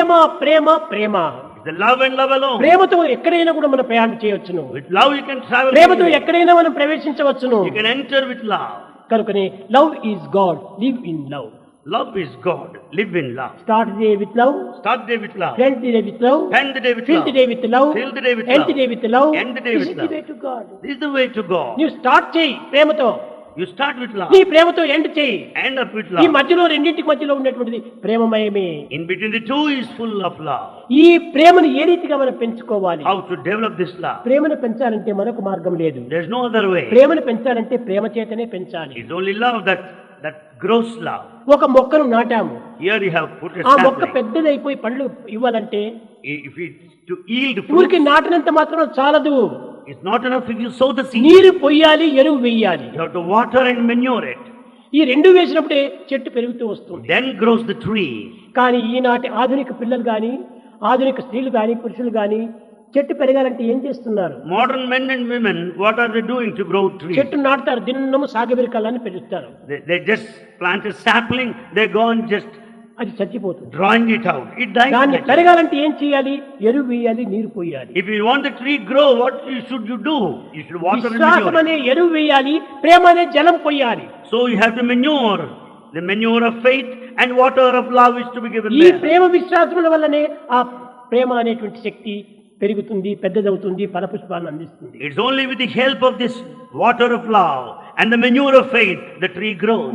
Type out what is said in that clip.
Prema Prema Prema. It's the love and love alone. ప్రేమతో ఎక్కడైనా కూడా మనం ప్రయాణం చేయవచ్చును. With love you can travel. ప్రేమతో ఎక్కడైనా మనం ప్రవేశించవచ్చును. You can enter with love. కనుకనే love is God, live in love. Love is God. Live in love. Start day with love, Start the day with love. End the day with love, End the day with fill love. The day with love, Fill the day with end love. The day with love. End the day with love. Way to God. This is the way to God. నీవు start చేయి ప్రేమతో, You start with love. నీ ప్రేమతో end చేయి. End up with ఈ love. మధ్యలో రెండింటికి మధ్యలో ఉన్నటువంటిది ప్రేమమయమే. In between the two is full of love. ఈ ప్రేమను ఏ రీతిగా మనం పెంచుకోవాలి? How to develop this love? ప్రేమను పెంచాలంటే మరొక మార్గం లేదు. There's no other way. ప్రేమను పెంచాలంటే ప్రేమ చేతనే పెంచాలి. It's only love that grows love. ఒక మొక్కను నాటాము, Here you have put a ఆ మొక్క sapling. పెద్దదైపోయి పండ్లు ఇవ్వాలంటే If it's to yield fruit, ఊరికి నాటినంత మాత్రం చాలదు. it's not enough if you sow the seed. నీరు పొయ్యాలి, ఎరువు వేయాలి. You have to water and manure it. ఈ రెండు వేసినప్పుడే చెట్టు పెరుగుతూ వస్తుంది. Then grows the tree. కానీ ఈనాటి ఆధునిక పిల్లలు కానీ, ఆధునిక స్త్రీలు కానీ, పురుషులు కానీ చెట్టు పెరగాలంటే ఏం చేస్తున్నారు? Modern men and women, what are they doing to grow trees? చెట్టు నాటుతారు, దిన్నము సాగబెరకాలని పెరుగుతారు. They just plant a sapling, they go and just అది చచ్చిపోతుంది. drawing it out. It dies. దాన్ని naturally. పెరగాలంటే ఏం చేయాలి? ఎరువు వేయాలి, నీరు పోయాలి. If you want the tree grow, what should you do? You should water and విశ్వాసం manure. అనే ఎరువు వేయాలి, ప్రేమ అనే జలం పోయాలి. So you have to manure. The manure of faith and water of love is to be given ఈ there. ప్రేమ విశ్వాసముల వల్లనే ఆ ప్రేమ అనేటువంటి శక్తి పెరుగుతుంది, పెద్దదవుతుంది, ఫలపుష్పాలను అందిస్తుంది. It's only with the help of this water of love and the manure of faith the tree grows.